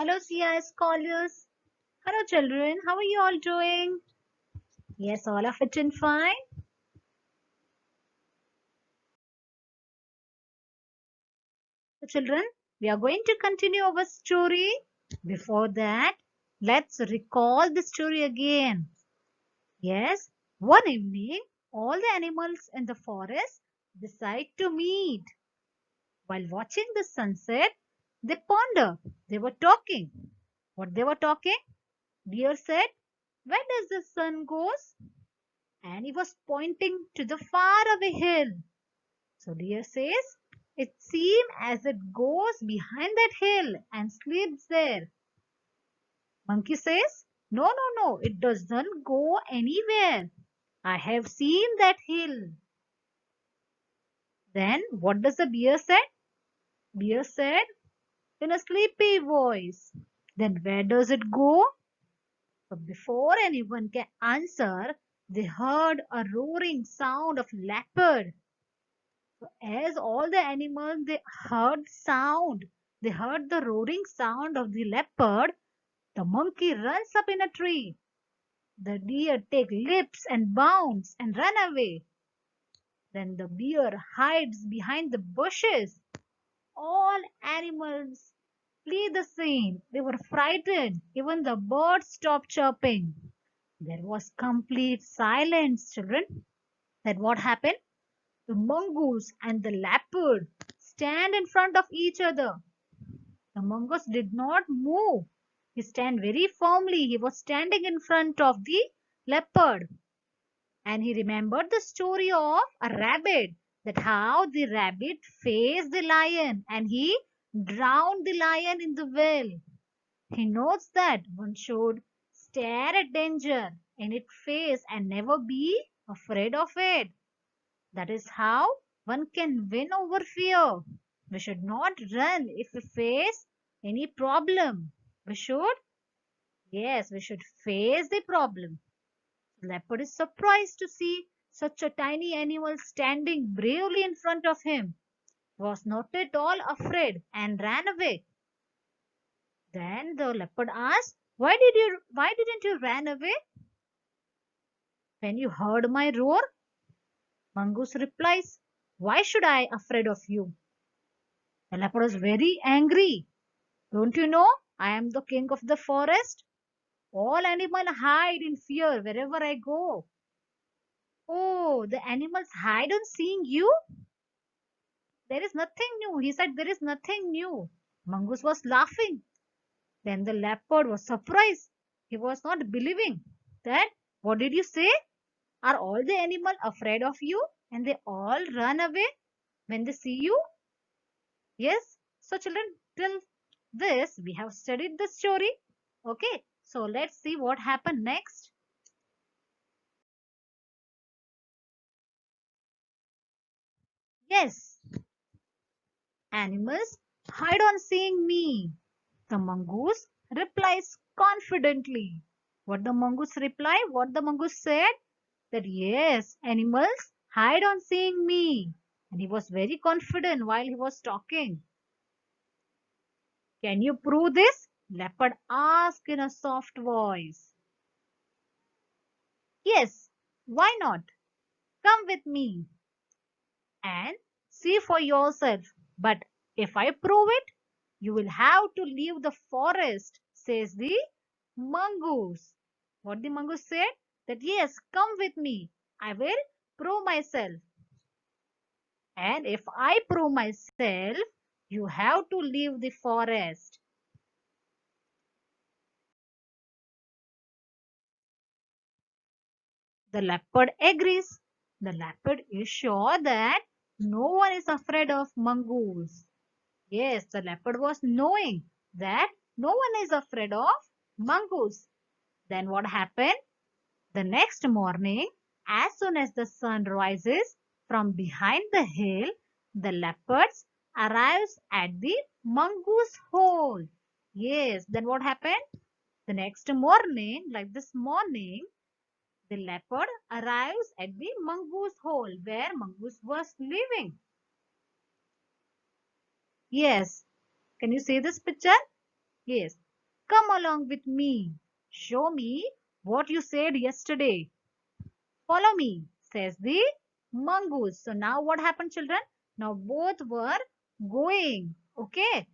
Hello, CI scholars. Hello, children. How are you all doing? Yes, all of it in fine. So, children, we are going to continue our story. Before that, let's recall the story again. Yes, one evening, all the animals in the forest decide to meet. While watching the sunset, they ponder. They were talking. What they were talking? Deer said, "Where does the sun goes?" And he was pointing to the faraway hill. So deer says, "It seems as it goes behind that hill and sleeps there." Monkey says, "No, no, no, it doesn't go anywhere. I have seen that hill." Then what does the bear say? Bear said in a sleepy voice, "Then where does it go?" But before anyone can answer, they heard a roaring sound of leopard. As all the animals they heard the roaring sound of the leopard. The monkey runs up in a tree. The deer take leaps and bounds and run away. Then the bear hides behind the bushes. All animals flee the scene. They were frightened. Even the birds stopped chirping. There was complete silence, children. Then what happened? The mongoose and the leopard stand in front of each other. The mongoose did not move. He stand very firmly. He was standing in front of the leopard. And he remembered the story of a rabbit, that how the rabbit faced the lion and he drowned the lion in the well. He knows that one should stare at danger in its face and never be afraid of it. That is how one can win over fear. We should not run if we face any problem. We should, yes, we should face the problem. Leopard is surprised to see such a tiny animal standing bravely in front of him. Was not at all afraid and ran away. Then the leopard asked, why didn't you run away when you heard my roar?" Mongoose replies, "Why should I afraid of you?" The leopard was very angry. "Don't you know I am the king of the forest? All animals hide in fear wherever I go." "Oh, the animals hide on seeing you? There is nothing new." He said, "There is nothing new." Mongoose was laughing. Then the leopard was surprised. He was not believing that. "What did you say? Are all the animals afraid of you and they all run away when they see you?" Yes. So children, till this we have studied the story. Okay. So let's see what happened next. Yes. "Animals hide on seeing me," the mongoose replies confidently. What the mongoose replied? What the mongoose said? That yes, animals hide on seeing me. And he was very confident while he was talking. "Can you prove this?" Leopard asked in a soft voice. "Yes, why not? Come with me and see for yourself. But if I prove it, you will have to leave the forest," says the mongoose. What the mongoose said? That yes, come with me. I will prove myself. And if I prove myself, you have to leave the forest. The leopard agrees. The leopard is sure that no one is afraid of mongoose. Yes, the leopard was knowing that no one is afraid of mongoose. Then what happened? The next morning, as soon as the sun rises from behind the hill, the leopards arrives at the mongoose hole. Yes, then what happened? The next morning, like this morning, the leopard arrives at the mongoose hole where mongoose was living. Yes, can you see this picture? Yes. Come along with me. Show me what you said yesterday. Follow me, says the mongoose. So now what happened, children? Now both were going. Okay.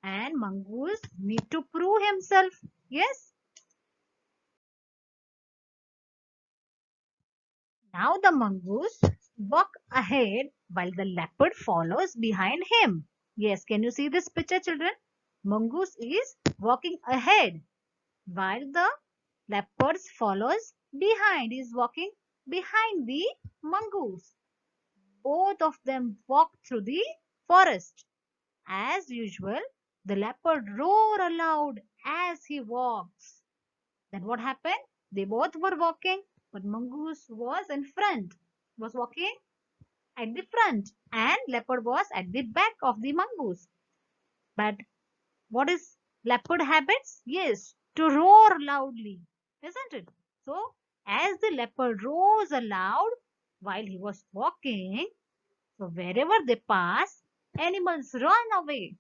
And mongoose need to prove himself. Yes. Now the mongoose walk ahead while the leopard follows behind him. Yes, can you see this picture, children? Mongoose is walking ahead while the leopard follows behind. Is walking behind the mongoose. Both of them walk through the forest. As usual, the leopard roar aloud as he walks. Then what happened? They both were walking, but mongoose was in front, was walking at the front, and leopard was at the back of the mongoose. But what is leopard habits? Yes, to roar loudly, isn't it? So as the leopard roars aloud while he was walking, so wherever they pass, animals run away.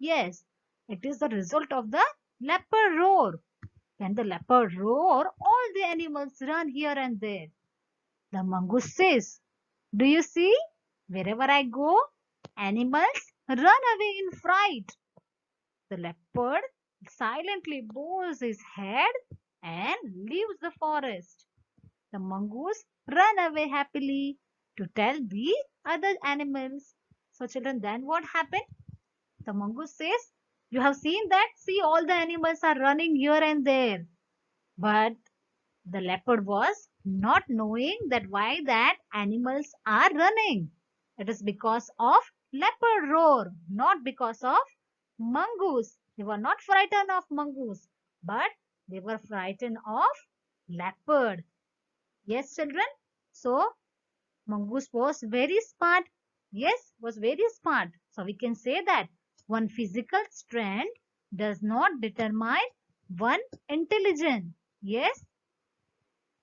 Yes, it is the result of the leopard roar. When the leopard roar, all the animals run here and there. The mongoose says, do you see? Wherever I go, animals run away in fright. The leopard silently bows his head and leaves the forest. The mongoose run away happily to tell the other animals. So children, then what happened? The mongoose says, you have seen that? See, all the animals are running here and there. But the leopard was not knowing that why that animals are running. It is because of leopard roar, not because of mongoose. They were not frightened of mongoose, but they were frightened of leopard. Yes, children. So mongoose was very smart. Yes, was very smart. So we can say that one physical strength does not determine one intelligence. Yes.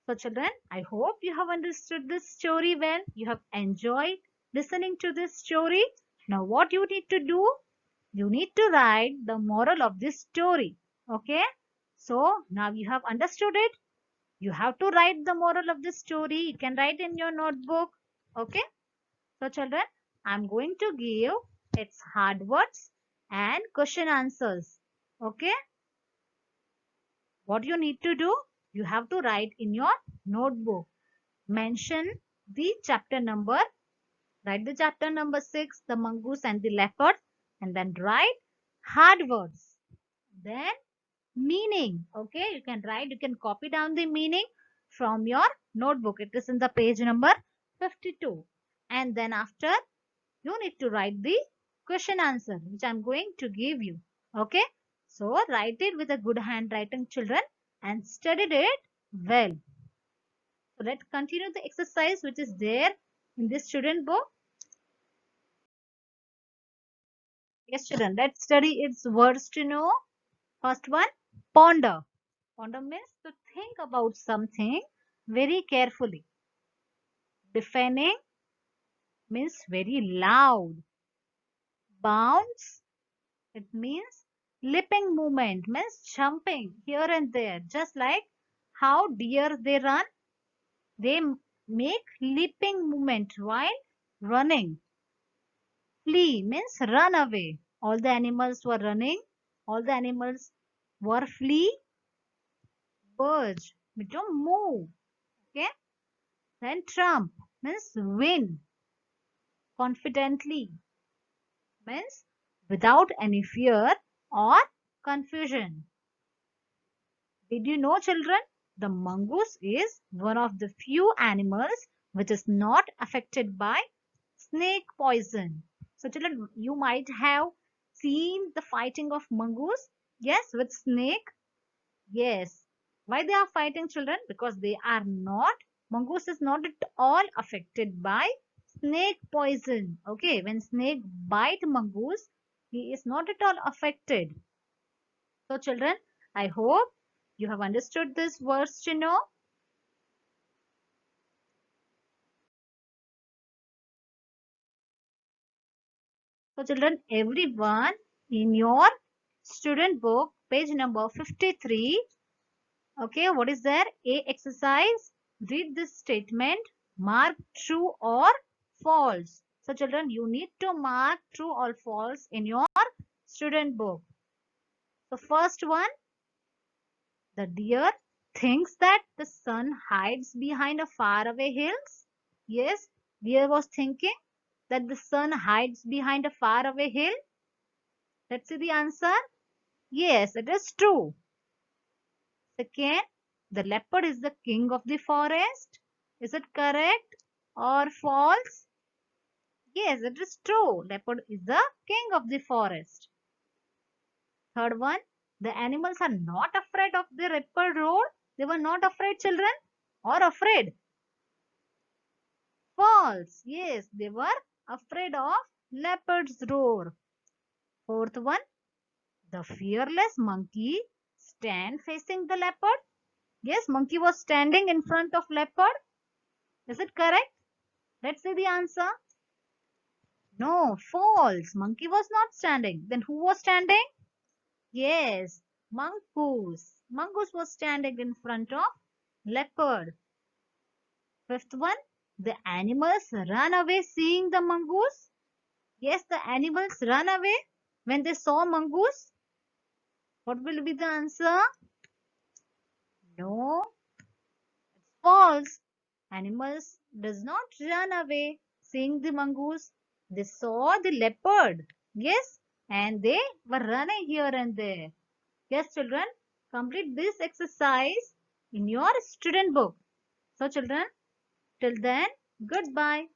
So children, I hope you have understood this story well. You have enjoyed listening to this story. Now what you need to do? You need to write the moral of this story. Okay. So now you have understood it. You have to write the moral of this story. You can write in your notebook. Okay. So children, I'm going to give its hard words and question answers. Okay. What you need to do? You have to write in your notebook. Mention the chapter number. Write the chapter number 6, the mongoose and the leopard. And then write hard words. Then meaning. Okay. You can write, you can copy down the meaning from your notebook. It is in the page number 52. And then after, you need to write the question answer which I'm going to give you. Okay. So write it with a good handwriting, children, and study it well. So let's continue the exercise which is there in this student book. Yes, children, let's study its words to know. First one, ponder. Ponder means to think about something very carefully. Deafening means very loud. Bounce, it means leaping movement, means jumping here and there. Just like how deer they run, they make leaping movement while running. Flee means run away. All the animals were running. All the animals were flee. Purge means to move. Okay. Then trump means win. Confidently means without any fear or confusion. Did you know, children? The mongoose is one of the few animals which is not affected by snake poison. So children, you might have seen the fighting of mongoose. Yes, with snake. Yes. Why they are fighting, children? Because they are not, mongoose is not at all affected by snake poison. Okay, when snake bite mongoose, he is not at all affected. So children, I hope you have understood this words to know. So children, everyone in your student book, page number 53. Okay, what is there? A exercise. Read this statement. Mark true or false. So children, you need to mark true or false in your student book. The first one, the deer thinks that the sun hides behind a faraway hills. Yes, deer was thinking that the sun hides behind a faraway hill. Let's see the answer. Yes, it is true. Second, the leopard is the king of the forest. Is it correct or false? Yes, it is true. Leopard is the king of the forest. Third one, the animals are not afraid of the leopard roar. They were not afraid, children, or afraid? False. Yes, they were afraid of leopard's roar. Fourth one, the fearless monkey stand facing the leopard. Yes, monkey was standing in front of leopard. Is it correct? Let's see the answer. No, false. Monkey was not standing. Then who was standing? Yes, mongoose. Mongoose was standing in front of leopard. Fifth one, the animals run away seeing the mongoose. Yes, the animals run away when they saw mongoose. What will be the answer? No, it's false. Animals does not run away seeing the mongoose. They saw the leopard. Yes, and they were running here and there. Yes, children, complete this exercise in your student book. So, children, till then, goodbye.